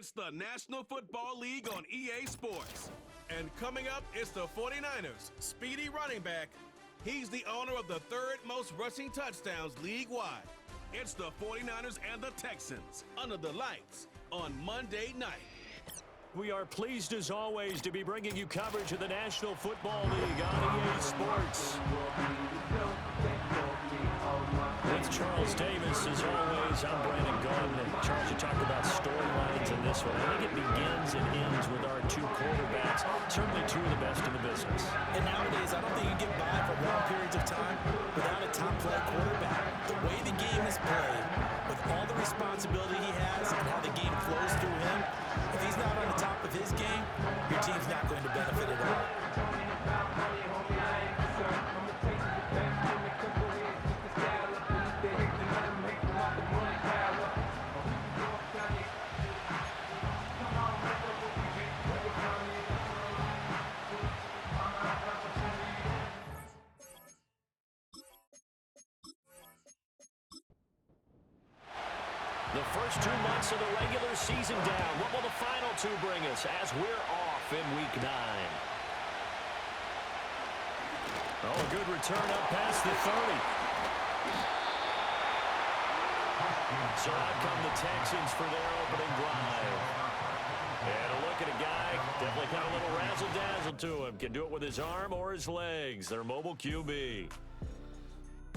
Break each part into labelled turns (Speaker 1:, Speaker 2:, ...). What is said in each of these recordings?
Speaker 1: It's the National Football League on EA Sports. And coming up, it's the 49ers' speedy running back. He's the owner of the third most rushing touchdowns league-wide. It's the 49ers and the Texans under the lights on Monday night.
Speaker 2: We are pleased, as always, to be bringing you coverage of the National Football League on EA Sports. With Charles Davis, as always, I'm Brandon Gordon. And Charles, you talked about storylines in this one. I think it begins and ends with our two quarterbacks, certainly two of the best in the business.
Speaker 3: And nowadays, I don't think you can get by for long periods of time without a top-flight quarterback. The way the game is played, with all the responsibility he has and how the game flows through him, if he's not on the top of his game, your team's not going to benefit at all.
Speaker 2: The first 2 months of the regular season down. What will the final two bring us as we're off in Week 9? Oh, a good return up past the 30. So out come the Texans for their opening drive. And a look at a guy, definitely got a little razzle-dazzle to him. Can do it with his arm or his legs. Their mobile QB.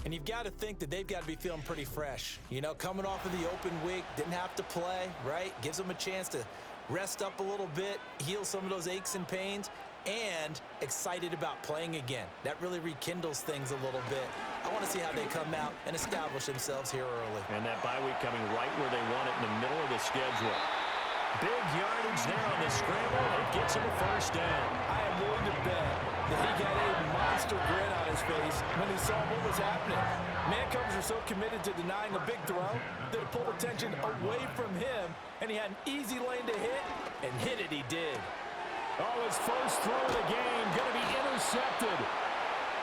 Speaker 3: And you've got to think that they've got to be feeling pretty fresh. You know, coming off of the open week, didn't have to play, right? Gives them a chance to rest up a little bit, heal some of those aches and pains, and excited about playing again. That really rekindles things a little bit. I want to see how they come out and establish themselves here early.
Speaker 2: And that bye week coming right where they want it, in the middle of the schedule. Big yardage there on the scramble. It gets him a first down.
Speaker 3: I am willing to bet that he got a monster grin on his face when he saw what was happening. Man covers are so committed to denying a big throw that it pulled attention away from him, and he had an easy lane to hit, and hit it he did.
Speaker 2: Oh, his first throw of the game going to be intercepted.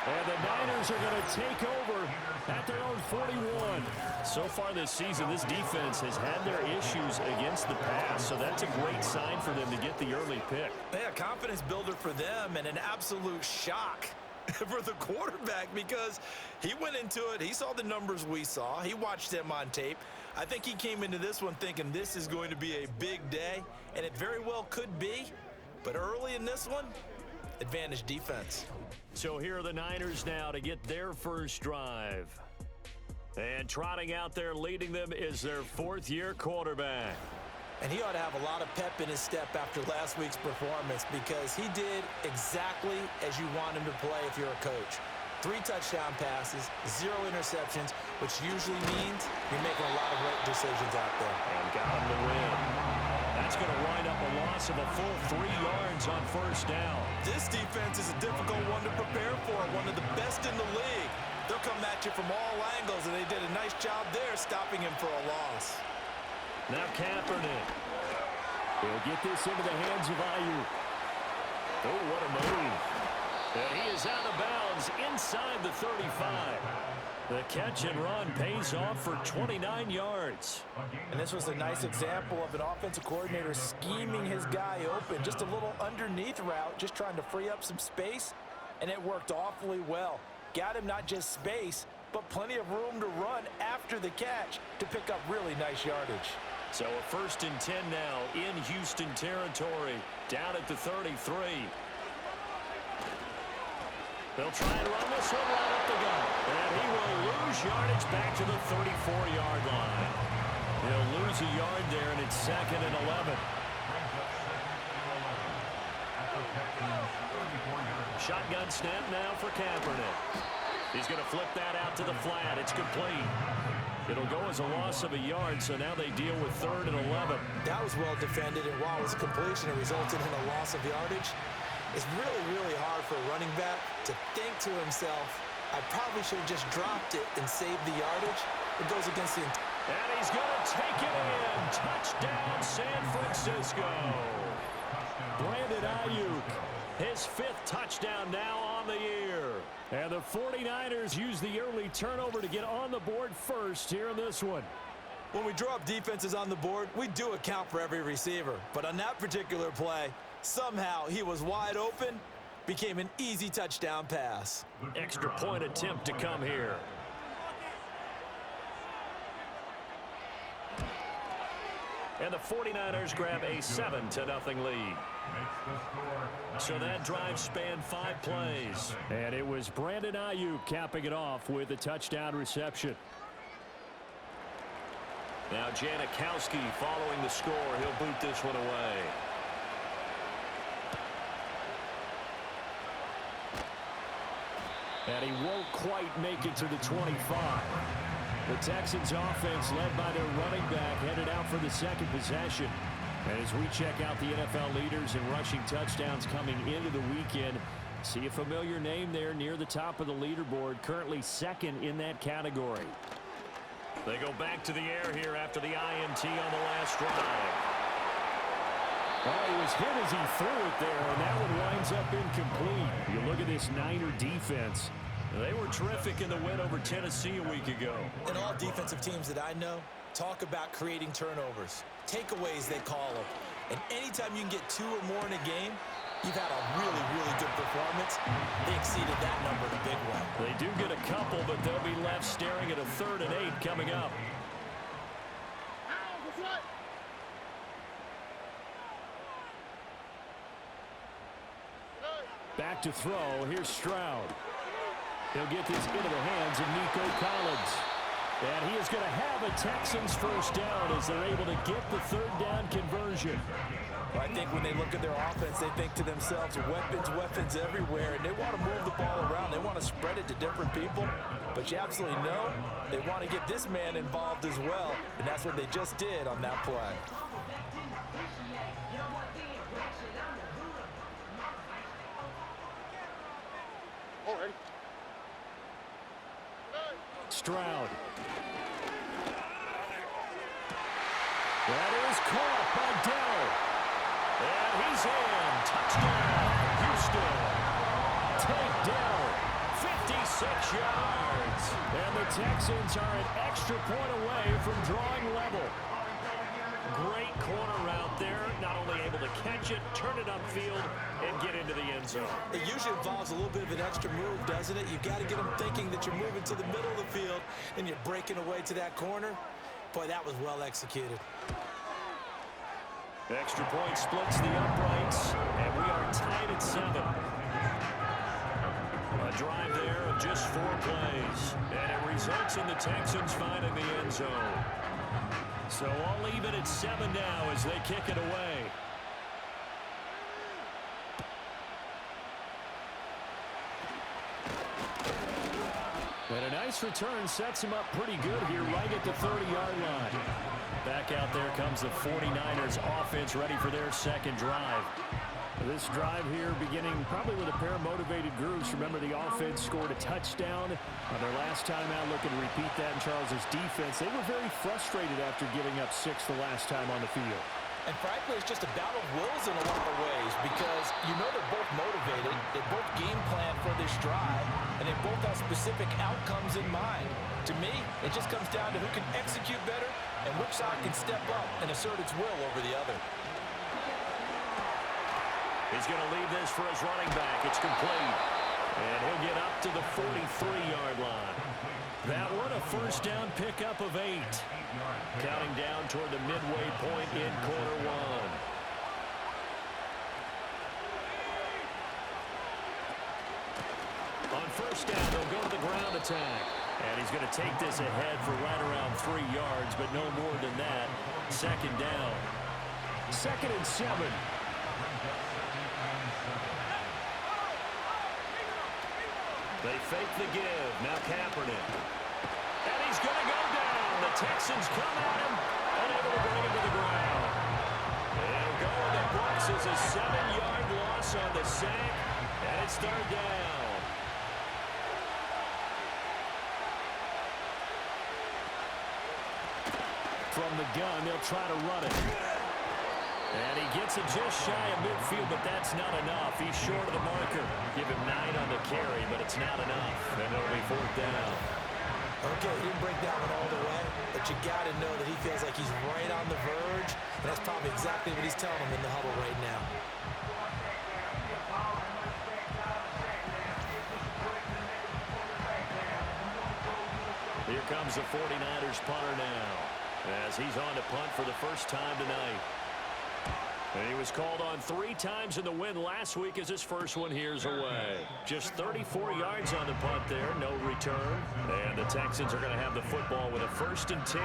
Speaker 2: And the Niners are going to take over at their own 41. So far this season, this defense has had their issues against the pass, so that's a great sign for them to get the early pick.
Speaker 3: Yeah, confidence builder for them, and an absolute shock for the quarterback because he went into it. He saw the numbers we saw. He watched them on tape. I think he came into this one thinking this is going to be a big day, and it very well could be. But early in this one, advantage defense.
Speaker 2: So here are the Niners now to get their first drive. And trotting out there leading them is their fourth-year quarterback.
Speaker 3: And he ought to have a lot of pep in his step after last week's performance because he did exactly as you want him to play if you're a coach. 3 touchdown passes, 0 interceptions, which usually means you're making a lot of right decisions out there.
Speaker 2: And got him to win. That's going to wind up a loss of a full 3 yards on first down.
Speaker 3: This defense is a difficult one to prepare for, one of the best in the league. They'll come at you from all angles, and they did a nice job there stopping him for a loss.
Speaker 2: Now Kaepernick. He'll get this into the hands of Ayuk. Oh, what a move. And he is out of bounds inside the 35. The catch and run pays off for 29 yards.
Speaker 3: And this was a nice example of an offensive coordinator scheming his guy open. Just a little underneath route, just trying to free up some space, and it worked awfully well. Got him not just space, but plenty of room to run after the catch to pick up really nice yardage.
Speaker 2: So a 1st and 10 now in Houston territory, down at the 33. They'll try and run this one right up the gut. And he will lose yardage back to the 34-yard line. He'll lose a yard there, and it's 2nd and 11. Shotgun snap now for Kaepernick. He's going to flip that out to the flat. It's complete. It'll go as a loss of a yard, so now they deal with 3rd and 11.
Speaker 3: That was well defended, and while it was a completion, it resulted in a loss of yardage. It's really, really hard for a running back to think to himself, I probably should have just dropped it and saved the yardage. It goes against the...
Speaker 2: And he's going to take it in. Touchdown, San Francisco. Brandon Ayuk, his 5th touchdown now on the year. And the 49ers use the early turnover to get on the board first here in this one.
Speaker 3: When we draw up defenses on the board, we do account for every receiver. But on that particular play, somehow he was wide open, became an easy touchdown pass.
Speaker 2: Extra point attempt to come here. And the 49ers grab a 7-0 lead. So that drive spanned 5 plays. And it was Brandon Ayuk capping it off with a touchdown reception. Now Janikowski following the score. He'll boot this one away. And he won't quite make it to the 25. The Texans offense led by their running back headed out for the second possession. And as we check out the NFL leaders in rushing touchdowns coming into the weekend, see a familiar name there near the top of the leaderboard, currently second in that category. They go back to the air here after the INT on the last drive. Oh, he was hit as he threw it there, and that one winds up incomplete. You look at this Niner defense. They were terrific in the win over Tennessee a week ago.
Speaker 3: And all defensive teams that I know talk about creating turnovers. Takeaways, they call them. And anytime you can get 2 or more in a game, you've had a really, really good performance. They exceeded that number in a big way.
Speaker 2: They do get a couple, but they'll be left staring at a 3rd and 8 coming up. Back to throw. Here's Stroud. He'll get this into the hands of Nico Collins. And he is going to have a Texans first down as they're able to get the 3rd down conversion.
Speaker 3: I think when they look at their offense, they think to themselves, weapons everywhere, and they want to move the ball around. They want to spread it to different people. But you absolutely know they want to get this man involved as well, and that's what they just did on that play.
Speaker 2: Stroud. That is caught by Dell. And he's in. Touchdown, Houston. Take Dell. 56 yards. And the Texans are an extra point away from drawing level. Great corner route there. Not only able to catch it, turn it upfield, and get into the end zone.
Speaker 3: It usually involves a little bit of an extra move, doesn't it? You've got to get them thinking that you're moving to the middle of the field and you're breaking away to that corner. Boy, that was well executed.
Speaker 2: Extra point splits the uprights, and we are tied at 7. A drive there of just 4 plays, and it results in the Texans finding the end zone. So all even at 7 now as they kick it away. And a nice return sets him up pretty good here right at the 30-yard line. Back out there comes the 49ers offense ready for their second drive. This drive here beginning probably with a pair of motivated groups. Remember, the offense scored a touchdown on their last time out. Looking to repeat that in Charles's defense. They were very frustrated after giving up 6 the last time on the field.
Speaker 3: And frankly, it's just a battle of wills in a lot of ways because you know they're both motivated. They both game plan for this drive, and they both have specific outcomes in mind. To me, it just comes down to who can execute better and which side can step up and assert its will over the other.
Speaker 2: He's going to leave this for his running back. It's complete. And he'll get up to the 43-yard line. That one, a first down pickup of 8. Counting down toward the midway point in quarter 1. On first down, they'll go to the ground attack. And he's going to take this ahead for right around 3 yards, but no more than that. Second down. 2nd and 7. They fake the give. Now Kaepernick. And he's going to go down. The Texans come at him. Unable to bring him to the ground. They'll go, and the Bucs is a 7-yard loss on the sack. And it's 3rd down. From the gun, they'll try to run it. And he gets it just shy of midfield, but that's not enough. He's short of the marker. Give him 9 on the carry, but it's not enough. And it'll be 4th down.
Speaker 3: Okay, he didn't break that one all the way, but you got to know that he feels like he's right on the verge, and that's probably exactly what he's telling him in the huddle right now.
Speaker 2: Here comes the 49ers punter now, as he's on to punt for the first time tonight. And he was called on 3 times in the win last week as his first one here's away. Just 34 yards on the punt there, no return. And the Texans are going to have the football with a 1st and 10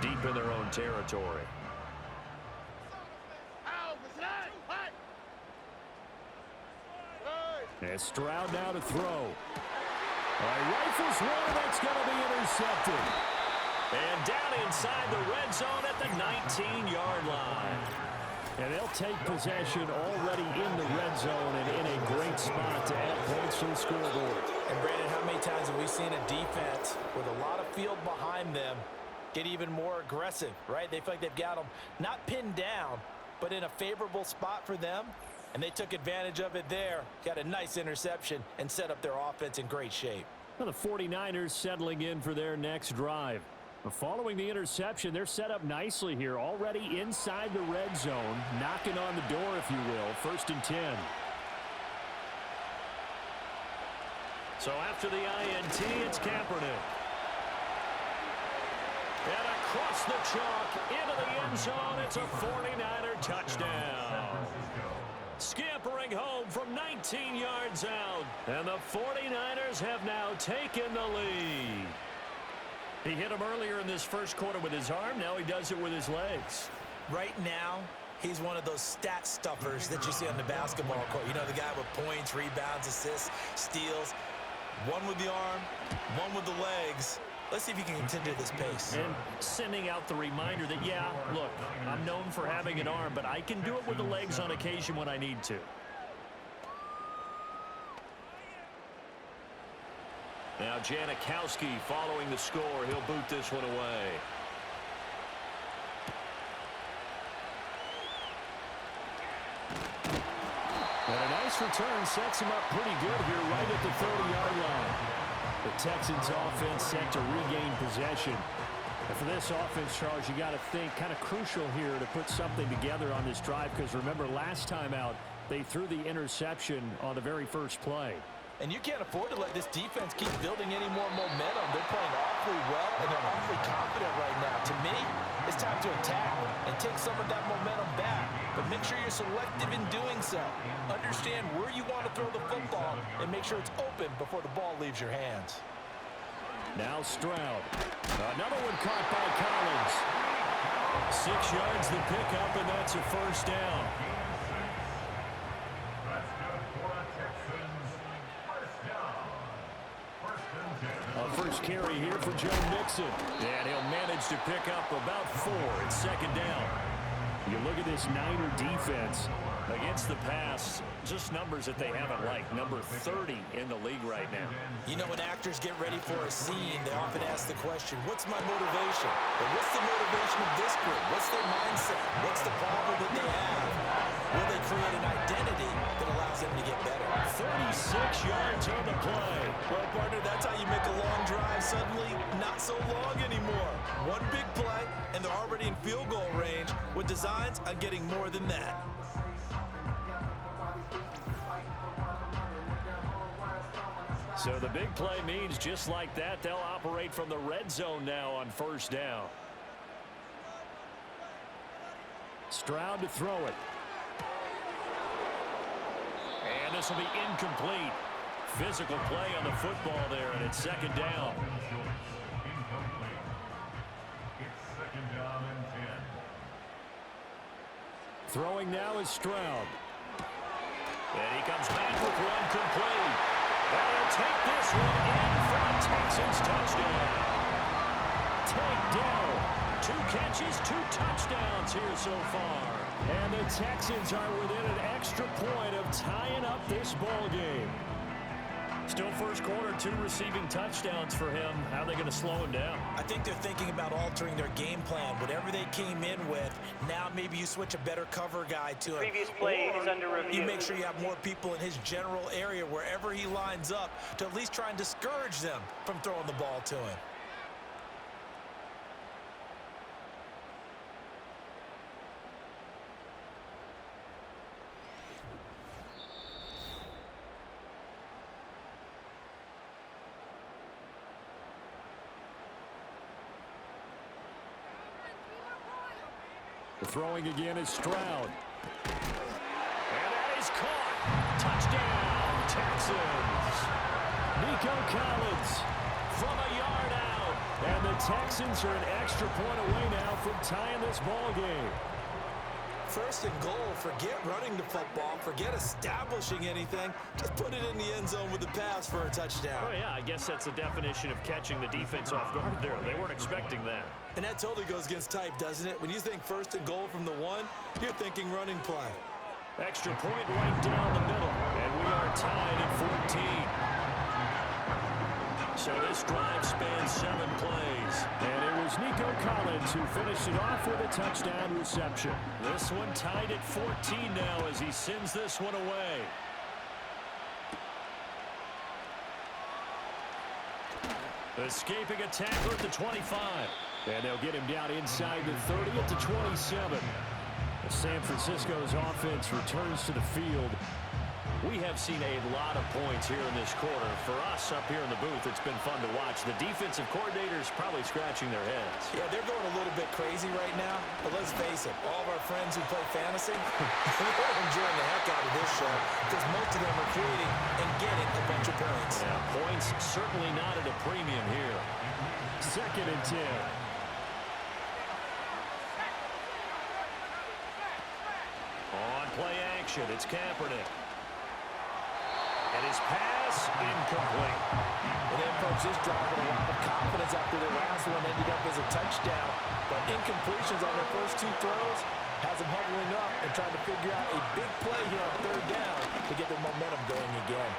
Speaker 2: deep in their own territory. And Stroud now to throw. Rifles one, that's going to be intercepted. And down inside the red zone at the 19-yard line. And they'll take possession already in the red zone and in a great spot to add points to the scoreboard.
Speaker 3: And Brandon, how many times have we seen a defense with a lot of field behind them get even more aggressive, right? They feel like they've got them not pinned down, but in a favorable spot for them. And they took advantage of it there, got a nice interception, and set up their offense in great shape.
Speaker 2: Well, the 49ers settling in for their next drive. Following the interception, they're set up nicely here, already inside the red zone, knocking on the door, if you will, 1st and 10. So after the INT, it's Kaepernick. And across the chalk, into the end zone, it's a 49er touchdown. Scampering home from 19 yards out. And the 49ers have now taken the lead. He hit him earlier in this first quarter with his arm. Now he does it with his legs.
Speaker 3: Right now, he's one of those stat stuffers that you see on the basketball court. You know, the guy with points, rebounds, assists, steals. One with the arm, one with the legs. Let's see if he can continue this pace.
Speaker 2: And sending out the reminder that, yeah, look, I'm known for having an arm, but I can do it with the legs on occasion when I need to. Now Janikowski following the score. He'll boot this one away. And a nice return sets him up pretty good here right at the 30-yard line. The Texans offense set to regain possession. And for this offense, Charles, you got to think kind of crucial here to put something together on this drive, because remember last time out they threw the interception on the very first play.
Speaker 3: And you can't afford to let this defense keep building any more momentum. They're playing awfully well, and they're awfully confident right now. To me, it's time to attack and take some of that momentum back. But make sure you're selective in doing so. Understand where you want to throw the football and make sure it's open before the ball leaves your hands.
Speaker 2: Now Stroud. Another one caught by Collins. 6 yards the pickup, and that's a first down. First carry here for Joe Mixon. And he'll manage to pick up about 4. It's 2nd down. You look at this Niner defense against the pass, just numbers that they haven't liked. Number 30 in the league right now.
Speaker 3: You know, when actors get ready for a scene, they often ask the question, what's my motivation? Or what's the motivation of this group? What's their mindset? What's the problem that they have? Will they create an identity that allows them to get better?
Speaker 2: 36 yards on the play.
Speaker 3: Well, partner, that's how you make a long drive suddenly not so long anymore. One big play, and they're already in field goal range with designs on getting more than that.
Speaker 2: So the big play means just like that, they'll operate from the red zone now on 1st down. Stroud to throw it. And this will be incomplete. Physical play on the football there, and it's 2nd down. Throwing now is Stroud. And he comes back with one complete. And he'll take this one in for a Texans touchdown. Tank Dell, 2 catches, 2 touchdowns here so far. And the Texans are within an extra point of tying up this ball game. Still first quarter, 2 receiving touchdowns for him. How are they going to slow him down?
Speaker 3: I think they're thinking about altering their game plan. Whatever they came in with, now maybe you switch a better cover guy to him.
Speaker 4: Previous play is under review.
Speaker 3: You make sure you have more people in his general area wherever he lines up to at least try and discourage them from throwing the ball to him.
Speaker 2: Throwing again is Stroud. And that is caught. Touchdown, Texans. Nico Collins from a yard out. And the Texans are an extra point away now from tying this ball game.
Speaker 3: First and goal, forget running the football, forget establishing anything. Just put it in the end zone with the pass for a touchdown.
Speaker 2: Oh, yeah, I guess that's the definition of catching the defense off guard there. They weren't expecting that.
Speaker 3: And that totally goes against type, doesn't it? When you think first and goal from the 1, you're thinking running play.
Speaker 2: Extra point right down the middle, and we are tied at 14. So this drive spans 7 plays. And it was Nico Collins who finished it off with a touchdown reception. This one tied at 14 now as he sends this one away. Escaping a tackler at the 25. And they'll get him down inside the 30 at the 27. San Francisco's offense returns to the field. We have seen a lot of points here in this quarter. For us up here in the booth, it's been fun to watch. The defensive coordinators probably scratching their heads.
Speaker 3: Yeah, they're going a little bit crazy right now. But let's face it, all of our friends who play fantasy, they're enjoying the heck out of this show because most of them are creating and getting a bunch of points.
Speaker 2: Yeah, points certainly not at a premium here. 2nd and 10. On play action, it's Kaepernick. And his pass, incomplete.
Speaker 3: And then, folks, this drive with a lot of confidence after their last one ended up as a touchdown. But incompletions on their first 2 throws has them huddling up and trying to figure out a big play here on 3rd down to get their momentum going again.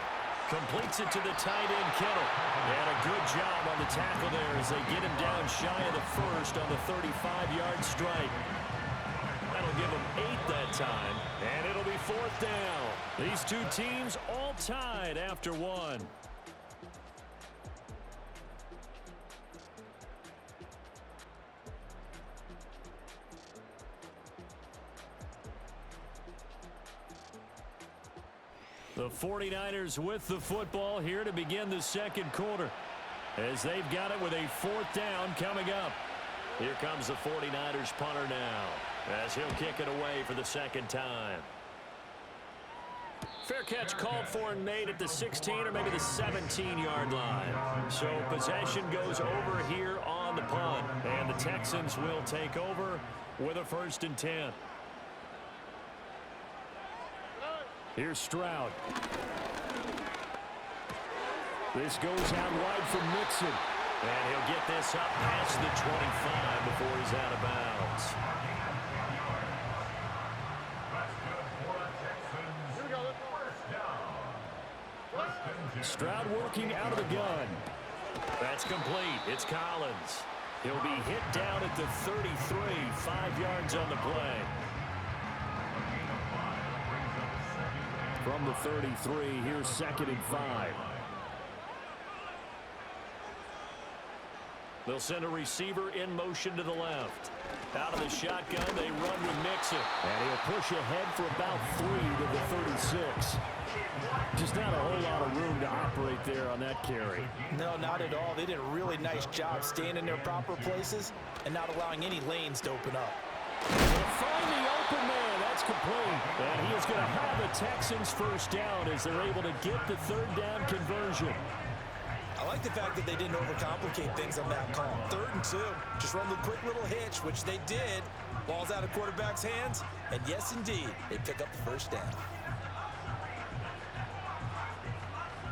Speaker 2: Completes it to the tight end, Kittle. And a good job on the tackle there as they get him down shy of the first on the 35-yard strike. That'll give them 8 that time, and it'll be 4th down. These 2 teams all tied after 1. The 49ers with the football here to begin the 2nd quarter as they've got it with a 4th down coming up. Here comes the 49ers punter now as he'll kick it away for the 2nd time. Fair catch called for and made at the 16 or maybe the 17-yard line. So possession goes over here on the punt. And the Texans will take over with a 1st and 10. Here's Stroud. This goes out wide for Mixon. And he'll get this up past the 25 before he's out of bounds. Stroud working out of the gun. That's complete. It's Collins. He'll be hit down at the 33, 5 yards on the play. From the 33, here's 2nd and 5. They'll send a receiver in motion to the left. Out of the shotgun, they run with Mixon. And he'll push ahead for about 3 to the 36. Just not a whole lot of room to operate there on that carry.
Speaker 3: No, not at all. They did a really nice job staying in their proper places and not allowing any lanes to open up.
Speaker 2: They'll find the open man. That's complete. And he is going to have the Texans 1st down as they're able to get the 3rd down conversion.
Speaker 3: I like the fact that they didn't overcomplicate things on that call. 3rd and 2. Just run the quick little hitch, which they did. Ball's out of quarterback's hands. And yes, indeed, they pick up the 1st down.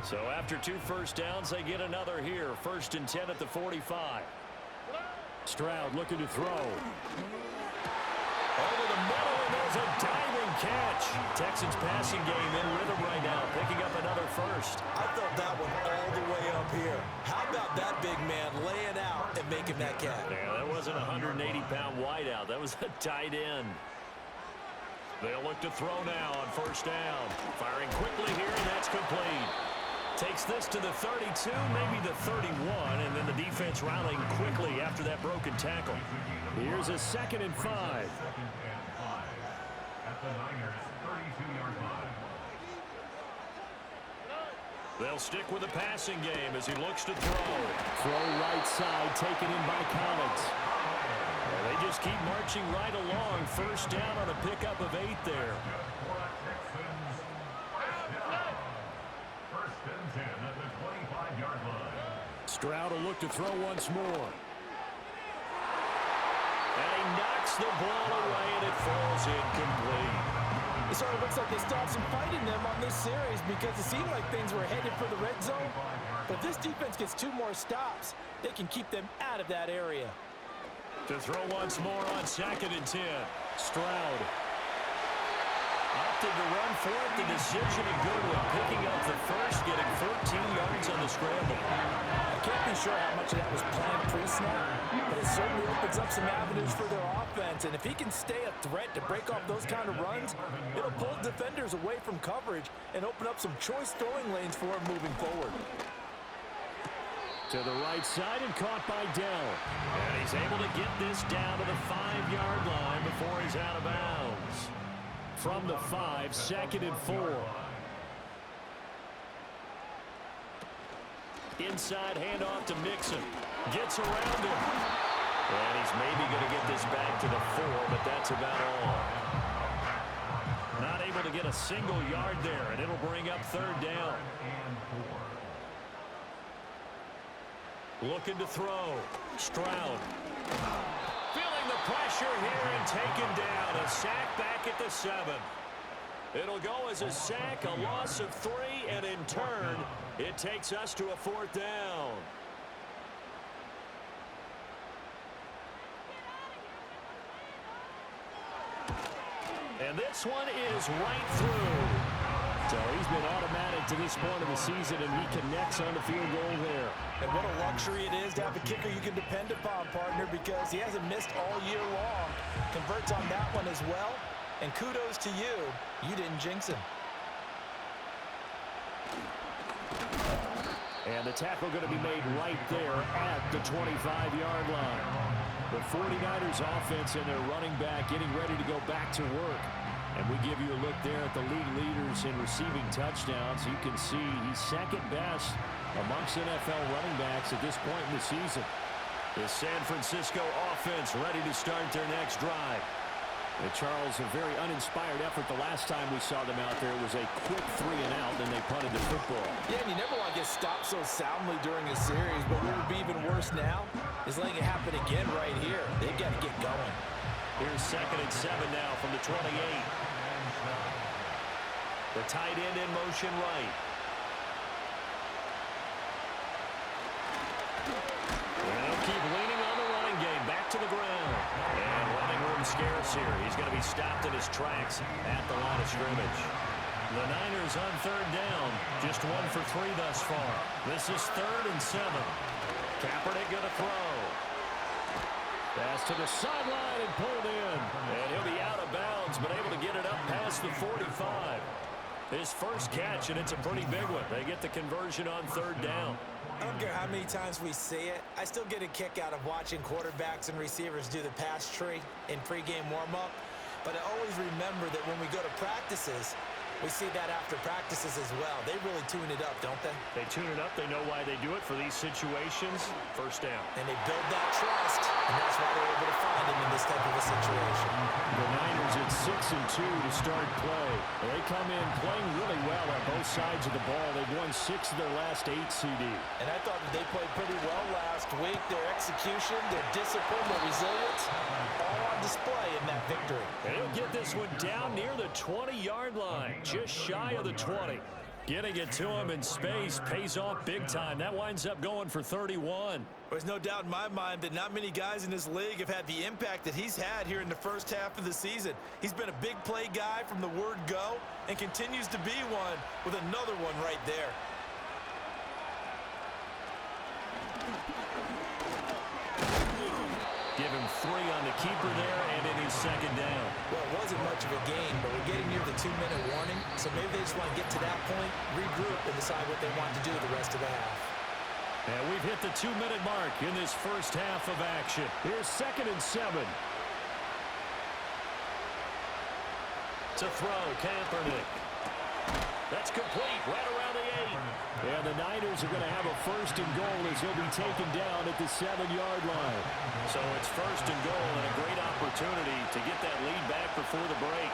Speaker 2: So after 2 first downs, they get another here. 1st and 10 at the 45. Stroud looking to throw. Over the middle, and there's a diving catch. Texans passing game in rhythm right now, picking up another 1st.
Speaker 3: I felt that one all the way up here. How about that big man laying out and making that catch?
Speaker 2: Yeah, that wasn't a 180-pound wideout. That was a tight end. They'll look to throw now on 1st down. Firing quickly here, and that's complete. Takes this to the 32, maybe the 31, and then the defense rallying quickly after that broken tackle. Here's a 2nd and 5. They'll stick with the passing game as he looks to throw. Throw right side, taken in by Collins. They just keep marching right along. First down on a pickup of 8 there.
Speaker 4: First and 10 at the 25-yard line.
Speaker 2: Stroud will look to throw once more. And he knocks the ball away, and it falls incomplete.
Speaker 3: It sort of looks like they stopped some fight in them on this series because it seemed like things were headed for the red zone. But if this defense gets 2 more stops, they can keep them out of that area.
Speaker 2: To throw once more on 2nd and 10. Stroud opted to run for it. The decision a good one, picking up the first, getting 14 yards on the scramble.
Speaker 3: I can't be sure how much of that was planned pre-snap, but it certainly opens up some avenues for their offense. And if he can stay a threat to break off those kind of runs, it'll pull defenders away from coverage and open up some choice throwing lanes for him moving forward.
Speaker 2: To the right side and caught by Dell. And he's able to get this down to the 5-yard line before he's out of bounds. From the 5, 2nd and 4. Inside handoff to Mixon. Gets around him. And he's maybe going to get this back to the 4, but that's about all. Not able to get a single yard there, and it'll bring up 3rd down. Looking to throw. Stroud. Feeling the pressure here and taken down. A sack back at the 7. It'll go as a sack, a loss of 3, and in turn, it takes us to a 4th down. And this one is right through. So he's been automatic to this point of the season, and he connects on the field goal there.
Speaker 3: And what a luxury it is to have a kicker you can depend upon, partner, because he hasn't missed all year long. Converts on that one as well. And kudos to you. You didn't jinx him.
Speaker 2: And the tackle going to be made right there at the 25-yard line. The 49ers offense and their running back getting ready to go back to work. And we give you a look there at the league leaders in receiving touchdowns. You can see he's 2nd best amongst NFL running backs at this point in the season. The San Francisco offense ready to start their next drive. And Charles, a very uninspired effort the last time we saw them out there. It was a quick 3 and out, then they punted the football.
Speaker 3: Yeah, and you never want to get stopped so soundly during a series, but what would be even worse now is letting it happen again right here. They've got to get going.
Speaker 2: Here's 2nd and 7 now from the 28. The tight end in motion right. And they'll keep leaning on the running game. Back to the ground. And running room scarce here. He's going to be stopped in his tracks at the line of scrimmage. The Niners on 3rd down. Just 1 for 3 thus far. This is 3rd and 7. Kaepernick going to throw. Pass to the sideline and pulled in. And he'll be out of bounds, but able to get it up past the 45. His first catch, and it's a pretty big one. They get the conversion on 3rd down.
Speaker 3: I don't care how many times we see it. I still get a kick out of watching quarterbacks and receivers do the pass tree in pregame warm-up. But I always remember that when we go to practices, we see that after practices as well. They really tune it up, don't they?
Speaker 2: They tune it up. They know why they do it for these situations. First down.
Speaker 3: And they build that trust, and that's why they're able to find him in this type of a situation.
Speaker 2: The Niners at 6 and 2 to start play. They come in playing really well on both sides of the ball. They've won 6 of their last 8, CD.
Speaker 3: And I thought that they played pretty well last week. Their execution, their discipline, their resilience, all on display in that victory.
Speaker 2: And he'll get this one down near the 20-yard line. Just shy of the 20. Getting it to him in space pays off big time. That winds up going for 31.
Speaker 3: There's no doubt in my mind that not many guys in this league have had the impact that he's had here in the first half of the season. He's been a big play guy from the word go and continues to be one with another one right there.
Speaker 2: Give him 3 on the keeper there, and it is 2nd down.
Speaker 3: Well, it wasn't much of a game, but we're getting near the 2-minute warning, so maybe they just want to get to that point, regroup, and decide what they want to do the rest of the half.
Speaker 2: And we've hit the 2-minute mark in this first half of action. Here's 2nd and 7. To throw, Kaepernick. That's complete right around the 8. And the Niners are going to have a first and goal as he'll be taken down at the 7-yard line. So it's first and goal and a great opportunity to get that lead back before the break.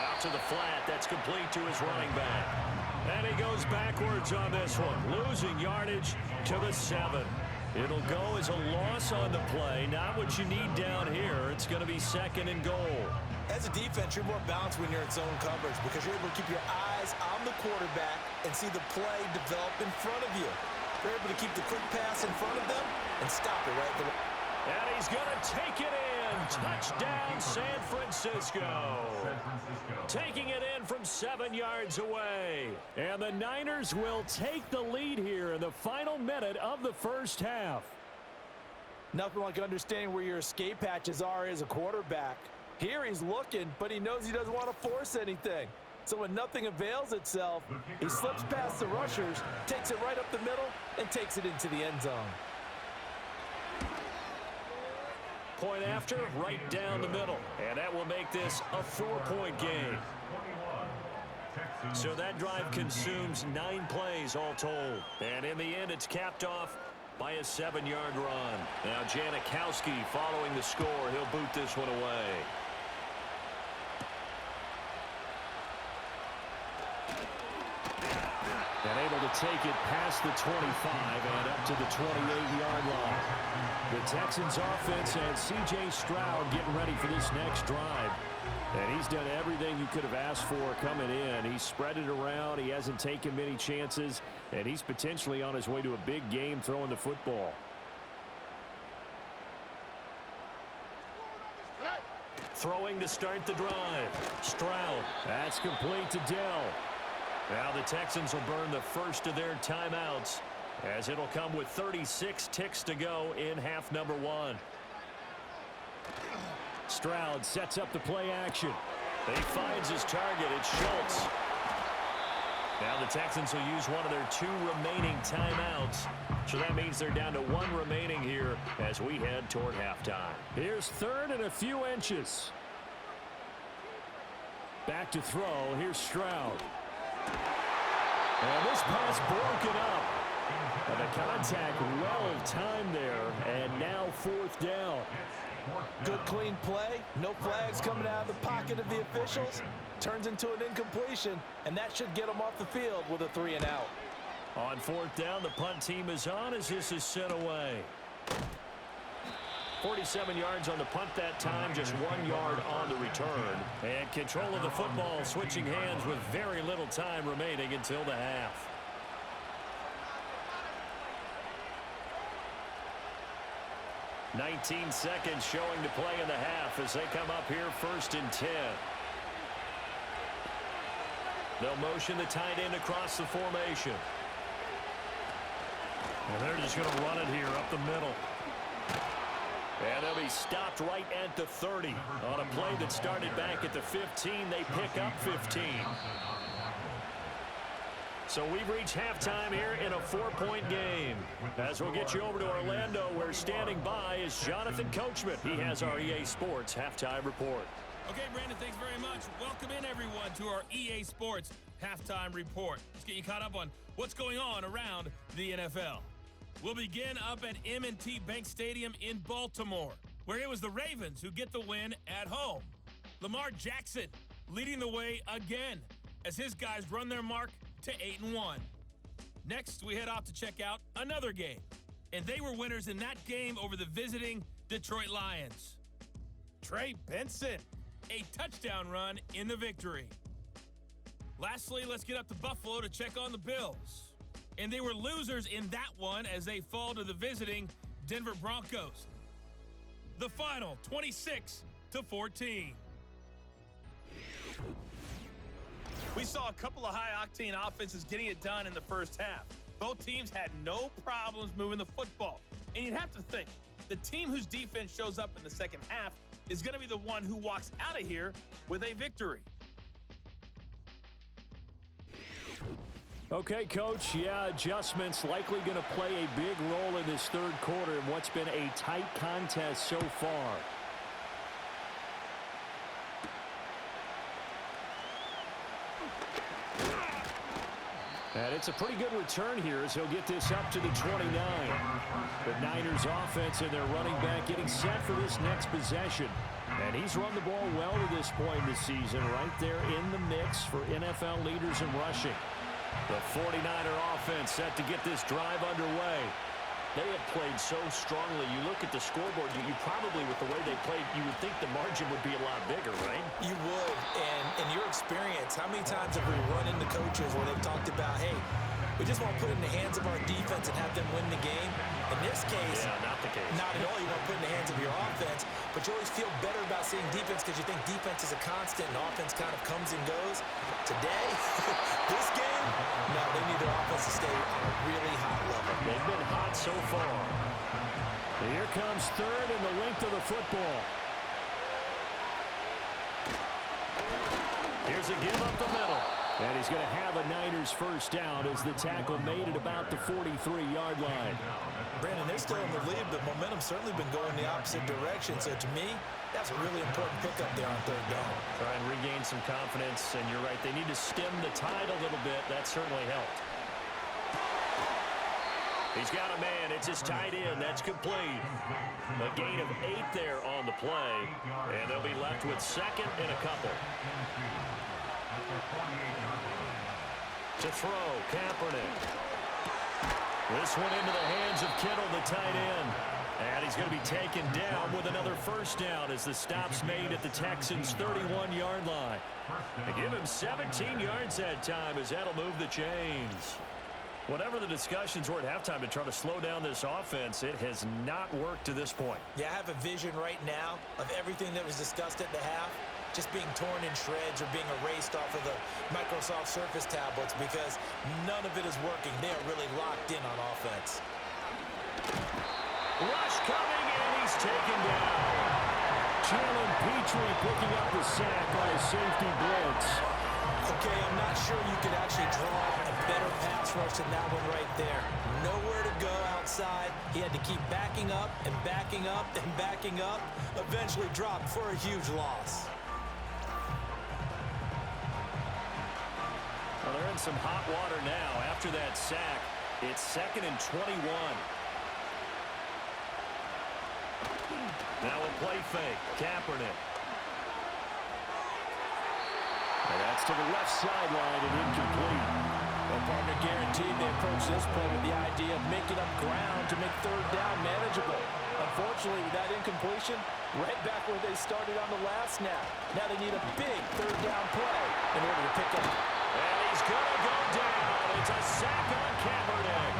Speaker 2: Out to the flat. That's complete to his running back. And he goes backwards on this one, losing yardage to the 7. It'll go as a loss on the play. Not what you need down here. It's going to be second and goal.
Speaker 3: As a defense, you're more balanced when you're in zone coverage because you're able to keep your eyes on the quarterback and see the play develop in front of you. You're able to keep the quick pass in front of them and stop it right there.
Speaker 2: And he's going to take it in. Touchdown, San Francisco. Taking it in from 7 yards away. And the Niners will take the lead here in the final minute of the first half.
Speaker 3: Nothing like understanding where your escape hatches are as a quarterback. Here he's looking, but he knows he doesn't want to force anything. So when nothing avails itself, he slips past the rushers, takes it right up the middle, and takes it into the end zone.
Speaker 2: Point after, right down the middle. And that will make this a 4-point game. So that drive consumes 9 plays all told. And in the end, it's capped off by a 7-yard run. Now Janikowski following the score. He'll boot this one away. And able to take it past the 25 and up to the 28-yard line. The Texans offense and C.J. Stroud getting ready for this next drive. And he's done everything you could have asked for coming in. He's spread it around. He hasn't taken many chances. And he's potentially on his way to a big game throwing the football. Throwing to start the drive. Stroud. That's complete to Dell. Now the Texans will burn the first of their timeouts as it'll come with 36 ticks to go in half number 1. Stroud sets up the play action. He finds his target. It's Schultz. Now the Texans will use one of their 2 remaining timeouts. So that means they're down to 1 remaining here as we head toward halftime. Here's third and a few inches. Back to throw. Here's Stroud. And this pass broken up. And the contact well timed there. And now 4th down.
Speaker 3: Good clean play. No flags coming out of the pocket of the officials. Turns into an incompletion. And that should get them off the field with a 3 and out.
Speaker 2: On 4th down, the punt team is on as this is sent away. 47 yards on the punt that time, just 1 yard on the return. And control of the football switching hands with very little time remaining until the half. "19 seconds showing to play in the half as they come up here 1st and 10. They'll motion the tight end across the formation. And they're just going to run it here up the middle. And they'll be stopped right at the 30. On a play that started back at the 15, they pick up 15. So we've reached halftime here in a 4-point game. As we'll get you over to Orlando, where standing by is Jonathan Coachman. He has our EA Sports Halftime Report.
Speaker 1: Okay, Brandon, thanks very much. Welcome in, everyone, to our EA Sports Halftime Report. Let's get you caught up on what's going on around the NFL. We'll begin up at M&T Bank Stadium in Baltimore, where it was the Ravens who get the win at home. Lamar Jackson leading the way again as his guys run their mark to 8-1. Next, we head off to check out another game, and they were winners in that game over the visiting Detroit Lions. Trey Benson, a touchdown run in the victory. Lastly, let's get up to Buffalo to check on the Bills. And they were losers in that one as they fall to the visiting Denver Broncos. The final, 26-14. We saw a couple of high-octane offenses getting it done in the first half. Both teams had no problems moving the football. And you'd have to think, the team whose defense shows up in the second half is going to be the one who walks out of here with a victory.
Speaker 2: Okay, Coach, adjustments likely going to play a big role in this third quarter in what's been a tight contest so far. And it's a pretty good return here as he'll get this up to the 29. The Niners offense and their running back getting set for this next possession. And he's run the ball well to this point in the season, right there in the mix for NFL leaders in rushing. The 49er offense set to get this drive underway.
Speaker 5: They have played so strongly. You look at the scoreboard, you probably, with the way they played, you would think the margin would be a lot bigger, right?
Speaker 3: You would. And in your experience, how many times have we run into coaches where they've talked about, hey, we just want to put it in the hands of our defense and have them win the game? In this case,
Speaker 5: yeah, not the case.
Speaker 3: Not at all. You want to put it in the hands of your offense, but you always feel better about seeing defense because you think defense is a constant and offense kind of comes and goes. Today, this game, no, they need their offense to stay on a really high level.
Speaker 5: They've been hot so far.
Speaker 2: Here comes third and the length of the football. Here's a give up the middle. And he's going to have a Niners first down as the tackle made at about the 43-yard line.
Speaker 3: Brandon, they're still in the lead, but momentum's certainly been going the opposite direction. So to me, that's a really important pickup there on third down.
Speaker 5: Try and regain some confidence, and you're right. They need to stem the tide a little bit. That certainly helped.
Speaker 2: He's got a man. It's his tight end. That's complete. A gain of 8 there on the play, and they'll be left with second and a couple. To throw, Kaepernick. This one into the hands of Kittle, the tight end. And he's going to be taken down with another first down as the stop's made at the Texans' 31-yard line. They give him 17 yards that time as that'll move the chains. Whatever the discussions were at halftime to try to slow down this offense, it has not worked to this point.
Speaker 3: Yeah, I have a vision right now of everything that was discussed at the half just being torn in shreds or being erased off of the Microsoft Surface tablets because none of it is working. They are really locked in on offense.
Speaker 2: Rush coming, and he's taken down. Jalen Petrie picking up the sack on a safety blitz.
Speaker 3: Okay, I'm not sure you could actually draw a better pass rush than that one right there. Nowhere to go outside. He had to keep backing up and backing up and backing up. Eventually dropped for a huge loss.
Speaker 2: Well, they're in some hot water now. After that sack, it's 2nd and 21. Now a play fake. Kaepernick. And that's to the left sideline and incomplete.
Speaker 3: Well, partner, guaranteed they approach this play with the idea of making up ground to make third down manageable. Unfortunately, with that incompletion, right back where they started on the last snap. Now they need a big third down play in order to pick up.
Speaker 2: And he's going to go down. It's a sack on Kaepernick.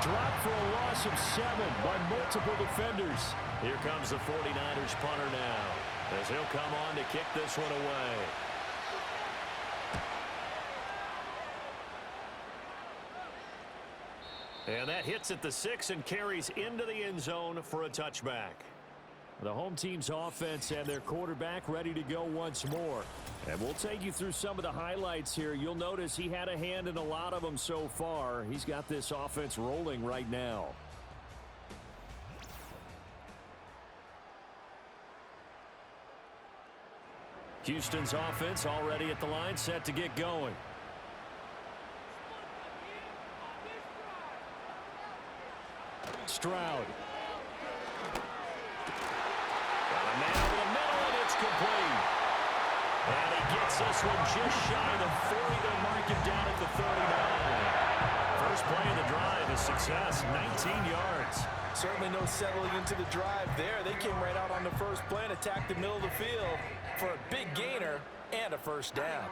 Speaker 2: Dropped for a loss of 7 by multiple defenders. Here comes the 49ers punter now as he'll come on to kick this one away. And that hits at the 6 and carries into the end zone for a touchback. The home team's offense and their quarterback ready to go once more. And we'll take you through some of the highlights here. You'll notice he had a hand in a lot of them so far. He's got this offense rolling right now. Houston's offense already at the line, set to get going. Stroud. Got a man over the middle, and it's complete. And he gets this one just shy of the 40. They'll mark him down at the 39. First play of the drive, a success, 19 yards.
Speaker 3: Certainly no settling into the drive there. They came right out on the first play and attacked the middle of the field for a big gainer and a first down.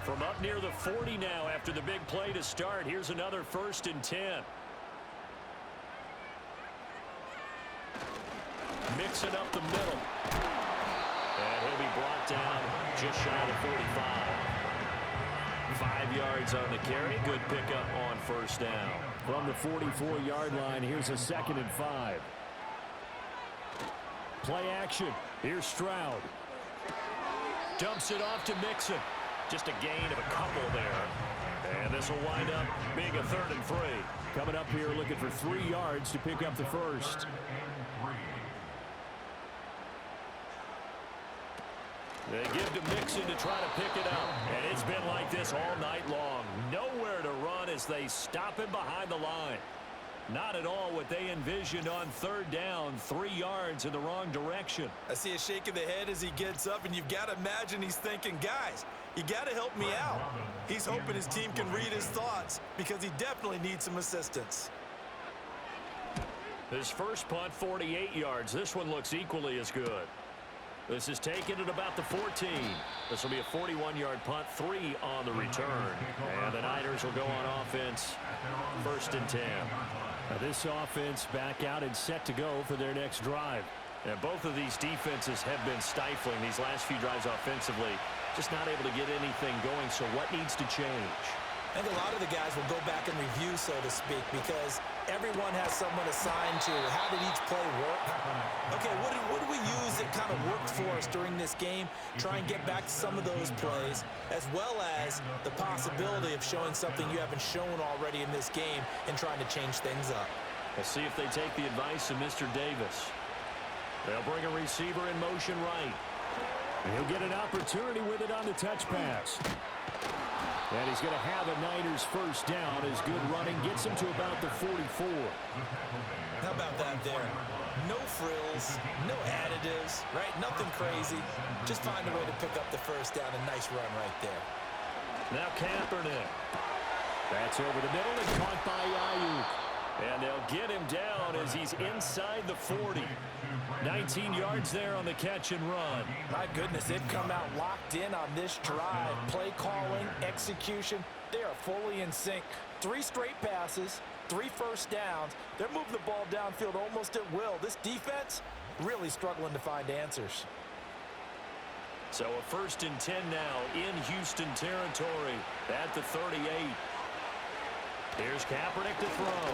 Speaker 2: From up near the 40 now after the big play to start. Here's another 1st and 10. Mix it up the middle. And he'll be brought down just shy of the 45. 5 yards on the carry. Good pickup on first down. From the 44-yard line, here's a 2nd and 5. Play action. Here's Stroud. Dumps it off to Mixon. Just a gain of a couple there. And this will wind up being a 3rd and 3. Coming up here looking for 3 yards to pick up the first. They give to Mixon to try to pick it up. And it's been like this all night long. Nowhere to run as they stop him behind the line. Not at all what they envisioned on third down, 3 yards in the wrong direction.
Speaker 3: I see a shake of the head as he gets up, and you've got to imagine he's thinking, guys, you got to help me out. He's hoping his team can read his thoughts because he definitely needs some assistance.
Speaker 2: His first punt, 48 yards. This one looks equally as good. This is taken at about the 14. This will be a 41-yard punt, 3 on the return. And the Niners will go on offense, 1st and 10. Now this offense back out and set to go for their next drive. And both of these defenses have been stifling these last few drives offensively. Just not able to get anything going, so what needs to change?
Speaker 3: I think a lot of the guys will go back and review, so to speak, because everyone has someone assigned to how did each play work. Okay, what do we use that kind of worked for us during this game? Try and get back to some of those plays, as well as the possibility of showing something you haven't shown already in this game and trying to change things up.
Speaker 2: We'll see if they take the advice of Mr. Davis. They'll bring a receiver in motion right. And he'll get an opportunity with it on the touch pass. And he's going to have a Niners first down as good running gets him to about the 44.
Speaker 3: How about that there? No frills, no additives, right? Nothing crazy. Just find a way to pick up the first down. A nice run right there.
Speaker 2: Now Kaepernick. That's over the middle and caught by Ayuk. And they'll get him down as he's inside the 40. 19 yards there on the catch and run.
Speaker 3: My goodness, they've come out locked in on this drive. Play calling, execution, they are fully in sync. 3 straight passes, 3 first downs. They're moving the ball downfield almost at will. This defense really struggling to find answers.
Speaker 2: So a 1st and 10 now in Houston territory at the 38. Here's Kaepernick to throw.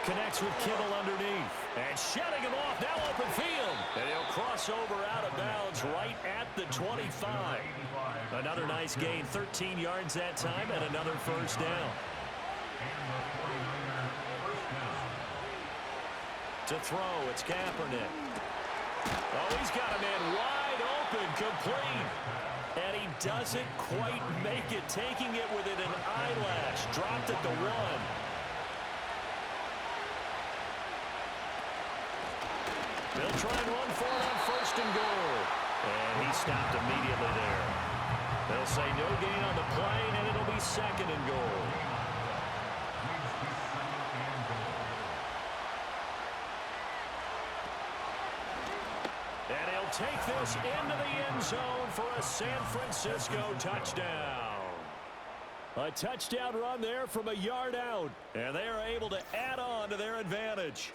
Speaker 2: Connects with Kittle underneath. And shutting him off, now open field. And he'll cross over out of bounds right at the 25. Another nice gain, 13 yards that time, and another first down. To throw, it's Kaepernick. Oh, he's got a man wide open, complete. And he doesn't quite make it, taking it within an eyelash. Dropped at the 1. They'll try and run for it on 1st and goal. And he stopped immediately there. They'll say no gain on the play, and it'll be 2nd and goal. And he'll take this into the end zone for a San Francisco touchdown. A touchdown run there from a yard out. And they are able to add on to their advantage.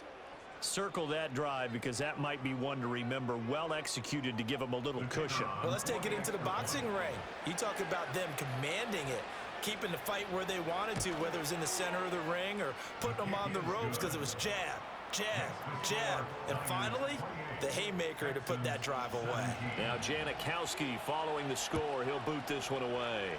Speaker 2: Circle that drive because that might be one to remember. Well executed to give them a little cushion.
Speaker 3: Well, let's take it into the boxing ring. You talk about them commanding it, keeping the fight where they wanted to, whether it was in the center of the ring or putting them on the ropes because it was jab, jab, jab. And finally, the haymaker to put that drive away.
Speaker 2: Now Janikowski following the score. He'll boot this one away.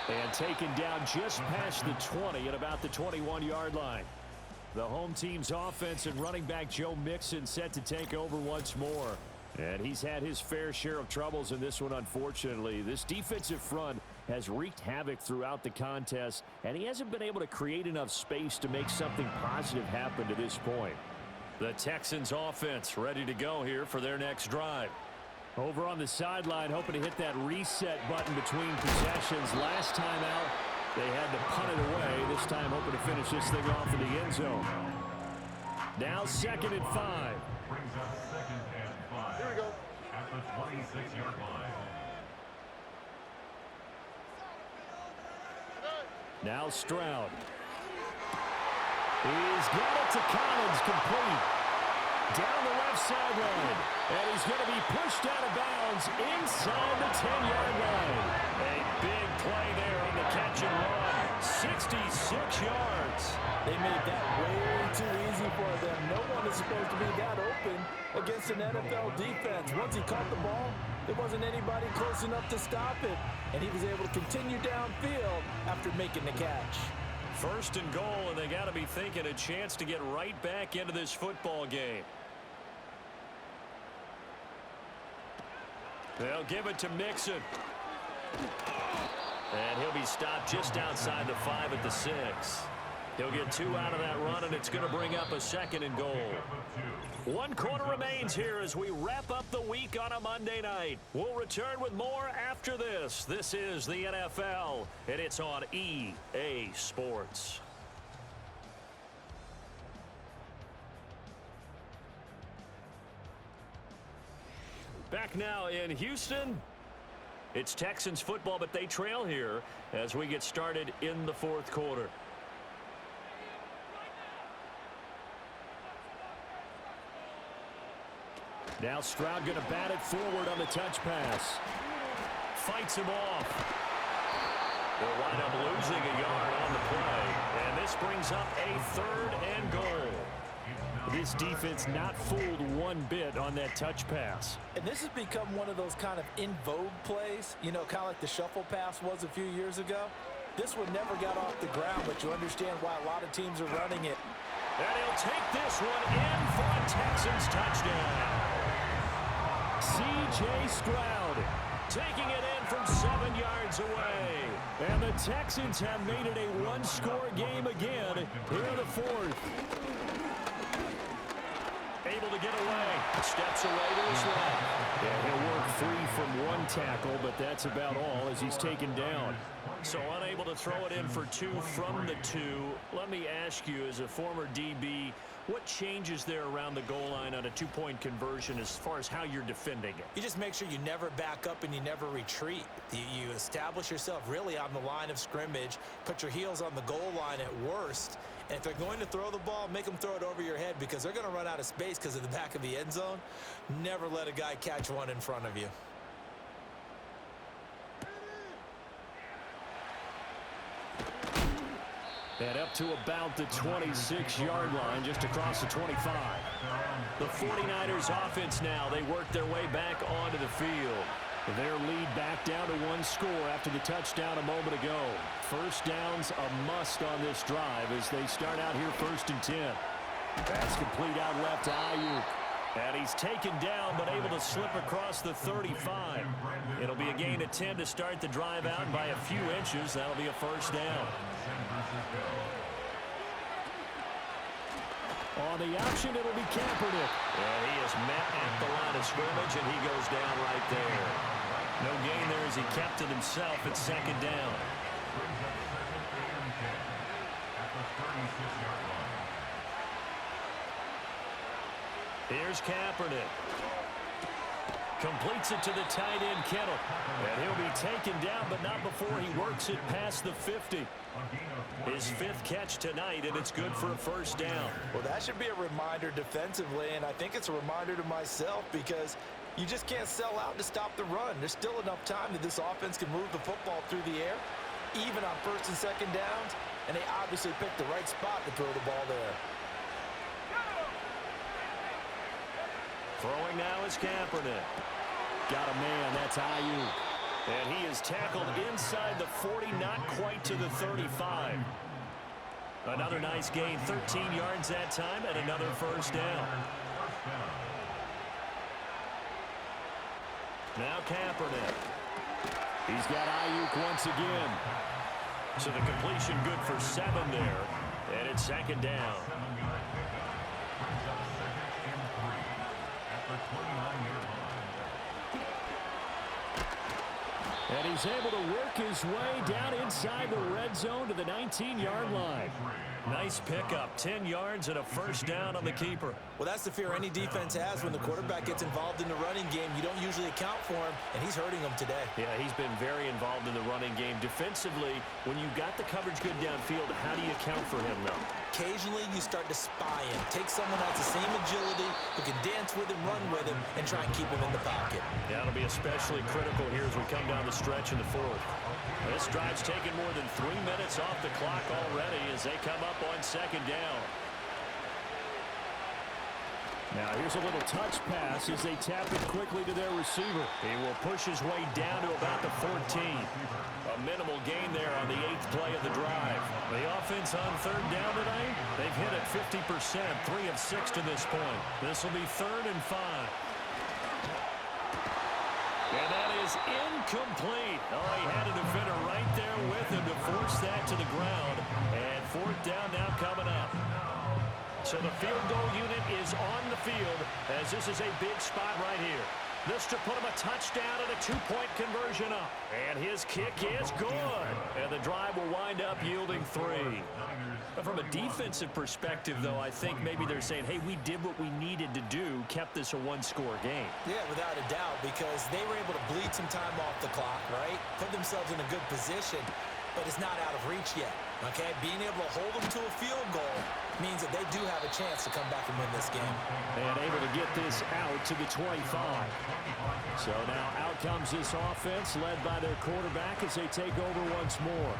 Speaker 2: And taken down just past the 20 at about the 21-yard line. The home team's offense and running back Joe Mixon set to take over once more. And he's had his fair share of troubles in this one, unfortunately. This defensive front has wreaked havoc throughout the contest, and he hasn't been able to create enough space to make something positive happen to this point. The Texans offense ready to go here for their next drive. Over on the sideline, hoping to hit that reset button between possessions. Last time out, they had to punt it away. This time, hoping to finish this thing off in the end zone. Now 2nd and 5.
Speaker 4: Brings up 2nd and 5. Here we go. At the 26-yard line.
Speaker 2: Now Stroud. He's got it to Collins, complete. Down the left sideline. And he's going to be pushed out of bounds inside the 10-yard line. A big play there on the catch and run. 66 yards.
Speaker 3: They made that way too easy for them. No one is supposed to be that open against an NFL defense. Once he caught the ball, there wasn't anybody close enough to stop it. And he was able to continue downfield after making the catch.
Speaker 2: First and goal, and they got to be thinking a chance to get right back into this football game. They'll give it to Mixon. And he'll be stopped just outside the 5 at the 6. He'll get 2 out of that run, and it's going to bring up a second and goal. 1 quarter remains here as we wrap up the week on a Monday night. We'll return with more after this. This is the NFL, and it's on EA Sports. Back now in Houston. It's Texans football, but they trail here as we get started in the 4th quarter. Now Stroud going to bat it forward on the touch pass. Fights him off. They'll wind up losing a yard on the play. And this brings up a 3rd and goal. This defense not fooled one bit on that touch pass.
Speaker 3: And this has become one of those kind of in vogue plays, you know, kind of like the shuffle pass was a few years ago. This one never got off the ground, but you understand why a lot of teams are running it.
Speaker 2: And he'll take this one in for a Texans touchdown. C.J. Stroud taking it in from 7 yards away. And the Texans have made it a 1-score game again here in the 4th. Able to get away. Steps away to his left. Yeah, he'll work free from 1 tackle, but that's about all as he's taken down. So unable to throw it in for 2 from the 2. Let me ask you, as a former DB, what changes there around the goal line on a 2-point conversion as far as how you're defending it?
Speaker 3: You just make sure you never back up and you never retreat. You establish yourself really on the line of scrimmage, put your heels on the goal line at worst, and if they're going to throw the ball, make them throw it over your head because they're going to run out of space because of the back of the end zone. Never let a guy catch one in front of you.
Speaker 2: And up to about the 26-yard line, just across the 25. The 49ers offense now, they work their way back onto the field. Their lead back down to 1 score after the touchdown a moment ago. First down's a must on this drive as they start out here 1st and 10. Pass complete out left to Ayuk. And he's taken down but able to slip across the 35. It'll be a gain of 10 to start the drive out by a few inches. That'll be a first down. On the option, it'll be Kaepernick.
Speaker 5: And he is met at the line of scrimmage, and he goes down right there.
Speaker 2: No gain there as he kept it himself at 2nd down. Here's Kaepernick. Completes it to the tight end, Kittle. And he'll be taken down, but not before he works it past the 50. His 5th catch tonight, and it's good for a first down.
Speaker 3: Well, that should be a reminder defensively, and I think it's a reminder to myself because you just can't sell out to stop the run. There's still enough time that this offense can move the football through the air, even on 1st and 2nd downs, and they obviously picked the right spot to throw the ball there.
Speaker 2: Throwing now is Kaepernick. Got a man, that's Ayuk. And he is tackled inside the 40, not quite to the 35. Another nice gain, 13 yards that time, and another first down. Now Kaepernick. He's got Ayuk once again. So the completion good for 7 there, and it's 2nd down. And he's able to work his way down inside the red zone to the 19-yard line. Nice pickup, 10 yards and a first down on the keeper.
Speaker 3: Well, that's the fear any defense has when the quarterback gets involved in the running game. You don't usually account for him, and he's hurting them today.
Speaker 2: Yeah, he's been very involved in the running game. Defensively, when you got the coverage good downfield, how do you account for him, though?
Speaker 3: Occasionally, you start to spy him. Take someone who has the same agility, who can dance with him, run with him, and try and keep him in the pocket.
Speaker 2: That'll be especially critical here as we come down the stretch in the 4th. This drive's taken more than 3 minutes off the clock already as they come up on 2nd down. Now here's a little touch pass as they tap it quickly to their receiver. He will push his way down to about the 14. A minimal gain there on the 8th play of the drive. The offense offense on third down tonight? They've hit it 50%, 3 of 6 to this point. This will be 3rd and 5. And that is incomplete. Oh, he had a defender right there with him to force that to the ground. And 4th down now coming up. So the field goal unit is on the field as this is a big spot right here. This to put him a touchdown and a 2-point conversion up. And his kick is good. And the drive will wind up yielding 3. But from a defensive perspective, though, I think maybe they're saying, hey, we did what we needed to do, kept this a one-score game.
Speaker 3: Yeah, without a doubt, because they were able to bleed some time off the clock, right? Put themselves in a good position, but it's not out of reach yet, okay? Being able to hold them to a field goal means that they do have a chance to come back and win this game.
Speaker 2: And able to get this out to the 25. So now out comes this offense led by their quarterback as they take over once more.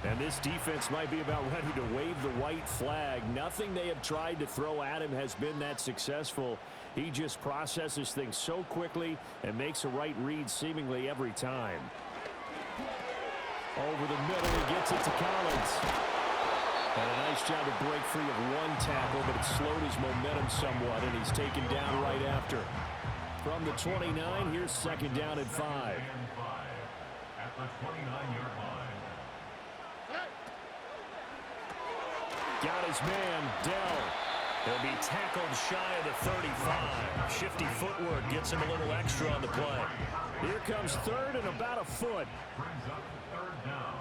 Speaker 2: And this defense might be about ready to wave the white flag. Nothing they have tried to throw at him has been that successful. He just processes things so quickly and makes a right read seemingly every time. Over the middle, he gets it to Collins. And a nice job to break free of one tackle, but it slowed his momentum somewhat, and he's taken down right after. From the 29, here's 2nd down and 5.
Speaker 4: At the 29-yard line.
Speaker 2: Got his man, Dell. He'll be tackled shy of the 35. Shifty footwork gets him a little extra on the play. Here comes 3rd and about a foot.
Speaker 4: Brings up 3rd down.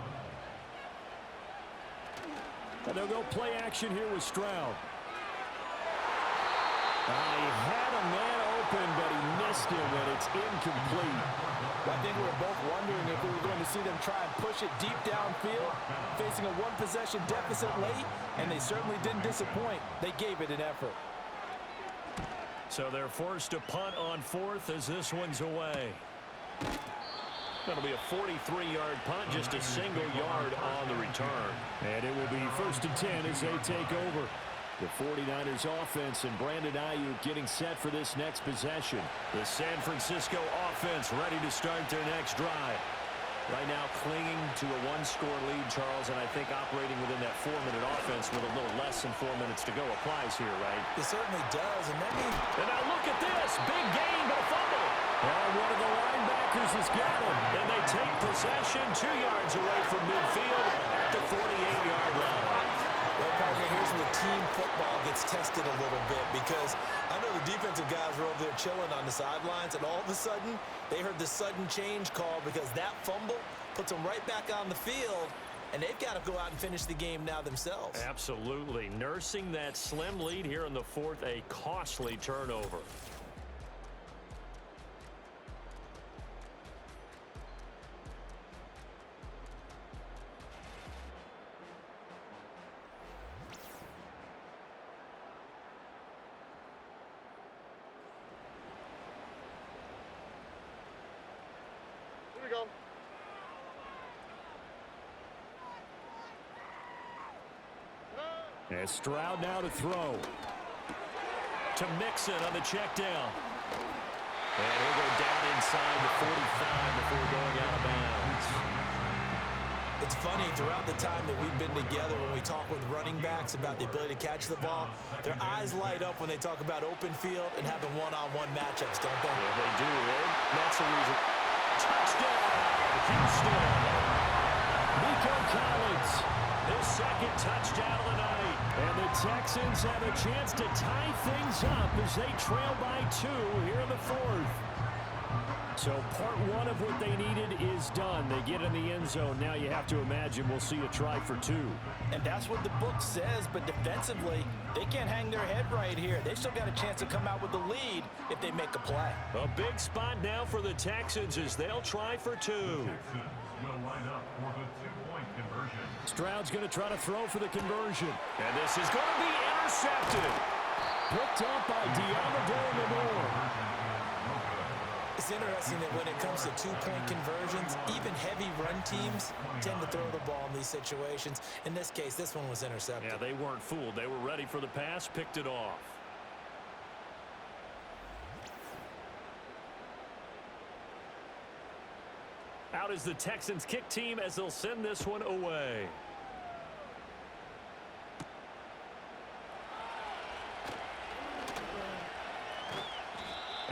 Speaker 2: And they'll go play action here with Stroud. He had a man open, but he missed him, and it's incomplete.
Speaker 3: I think we were both wondering if we were going to see them try and push it deep downfield, facing a one-possession deficit late, and they certainly didn't disappoint. They gave it an effort.
Speaker 2: So they're forced to punt on 4th as this one's away. That'll be a 43-yard punt, just a single yard on the return. And it will be 1st and 10 as they take over. The 49ers offense and Brandon Ayuk getting set for this next possession. The San Francisco offense ready to start their next drive. Right now clinging to a 1-score lead, Charles, and I think operating within that 4-minute offense with a little less than 4 minutes to go applies here, right?
Speaker 3: It certainly does. And
Speaker 2: now look at this. Big gain, but a fumble. And one of the linebackers has got him. And they take possession 2 yards away from midfield at the 48-yard line.
Speaker 3: Well, partner, here's where team football gets tested a little bit, because I know the defensive guys were over there chilling on the sidelines, and all of a sudden, they heard the sudden change call because that fumble puts them right back on the field, and they've got to go out and finish the game now themselves.
Speaker 2: Absolutely. Nursing that slim lead here in the 4th, a costly turnover. And Stroud now to throw. To Mixon on the check down. And he'll go down inside the 45 before going out of bounds.
Speaker 3: It's funny, throughout the time that we've been together, when we talk with running backs about the ability to catch the ball, their eyes light up when they talk about open field and having one-on-one matchups, don't they?
Speaker 2: Yeah, they do, right? That's the reason. Touchdown, Houston. Nico Collins, his 2nd touchdown of the night. And the Texans have a chance to tie things up as they trail by 2 here in the 4th. So part 1 of what they needed is done. They get in the end zone. Now you have to imagine we'll see a try for 2.
Speaker 3: And that's what the book says, but defensively, they can't hang their head right here. They've still got a chance to come out with the lead if they make a play.
Speaker 2: A big spot now for the Texans as they'll try for 2.
Speaker 4: Will line up for the 2-point conversion.
Speaker 2: Stroud's going to try to throw for the conversion. And this is going to be intercepted. Picked up by Diamador Lenore.
Speaker 3: It's interesting that when it comes to 2-point conversions, even heavy run teams tend to throw the ball in these situations. In this case, this one was intercepted.
Speaker 2: Yeah, they weren't fooled. They were ready for the pass, picked it off. Out is the Texans kick team as they'll send this one away.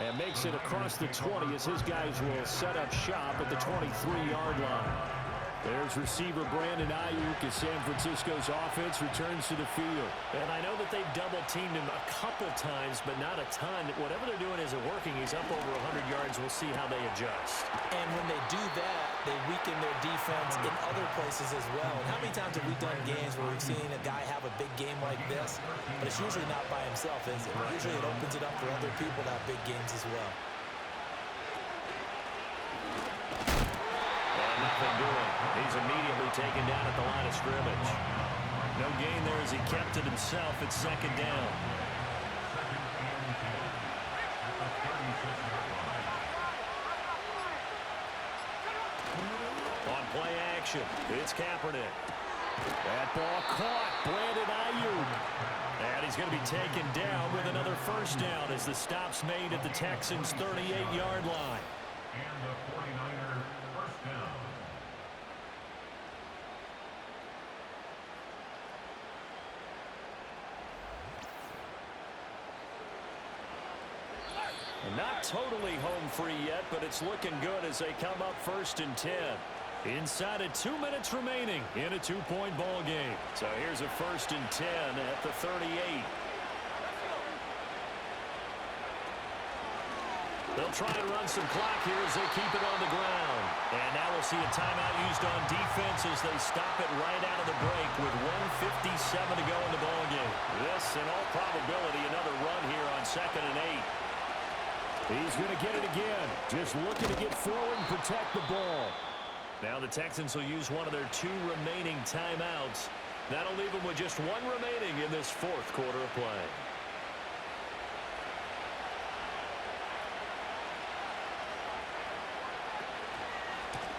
Speaker 2: And makes it across the 20 as his guys will set up shop at the 23-yard line. There's receiver Brandon Ayuk as San Francisco's offense returns to the field.
Speaker 5: And I know that they've double-teamed him a couple times, but not a ton. Whatever they're doing isn't working. He's up over 100 yards. We'll see how they adjust.
Speaker 3: And when they do that, they weaken their defense in other places as well. And how many times have we done games where we've seen a guy have a big game like this, but it's usually not by himself, is it? Usually it opens it up for other people to have big games as well.
Speaker 5: Nothing doing. He's immediately taken down at the line of scrimmage. No gain there as he kept it himself. It's second down. On play action, it's Kaepernick.
Speaker 2: That ball caught. Brandon Ayuk.
Speaker 5: And he's going to be taken down with another first down as the stop's made at the Texans' 38-yard line.
Speaker 4: And the 49ers first down.
Speaker 5: Not totally home free yet, but it's looking good as they come up 1st and 10. Inside of 2 minutes remaining in a 2-point ball game. So here's a 1st and 10 at the 38. They'll try and run some clock here as they keep it on the ground. And now we'll see a timeout used on defense as they stop it right out of the break with 1:57 to go in the ball game. This, in all probability, another run here on 2nd and 8.
Speaker 2: He's going to get it again. Just looking to get forward and protect the ball.
Speaker 5: Now the Texans will use one of their 2 remaining timeouts. That'll leave them with just 1 remaining in this 4th quarter of play.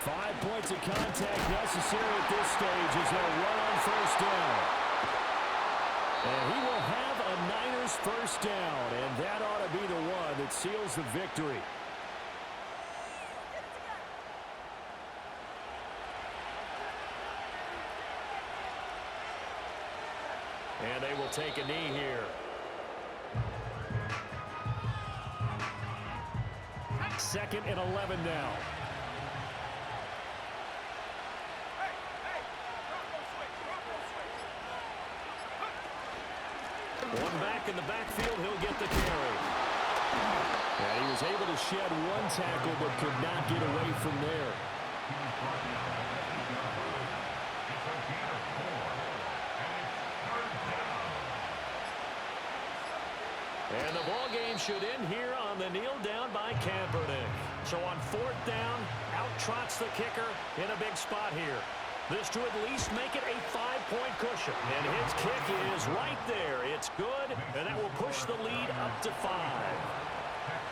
Speaker 2: Five points of contact necessary at this stage as they'll run on first down. And he will have a Niners first down, and that ought to be the one that seals the victory.
Speaker 5: And they will take a knee here.
Speaker 2: Second and 11 now.
Speaker 5: One back in the backfield, he'll get the carry.
Speaker 2: And he was able to shed one tackle but could not get away from there.
Speaker 5: And the ball game should end here on the kneel down by Kaepernick. So on 4th down, out trots the kicker in a big spot here. This to at least make it a 5-point cushion. And his kick is right there. It's good, and that will push the lead up to 5.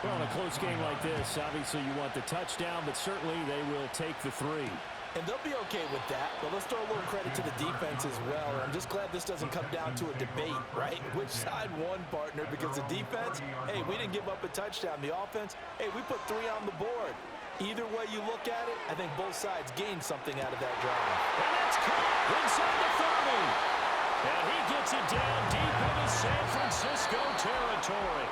Speaker 2: Well, in a close game like this, obviously you want the touchdown, but certainly they will take the 3.
Speaker 3: And they'll be okay with that. But let's throw a little credit to the defense as well. I'm just glad this doesn't come down to a debate, right? Which side won, partner? Because the defense, hey, we didn't give up a touchdown. The offense, hey, we put 3 on the board. Either way you look at it, I think both sides gained something out of that drive.
Speaker 5: And it's caught inside the 30. And he gets it down deep into San Francisco territory.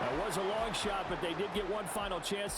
Speaker 2: That was a long shot, but they did get one final chance.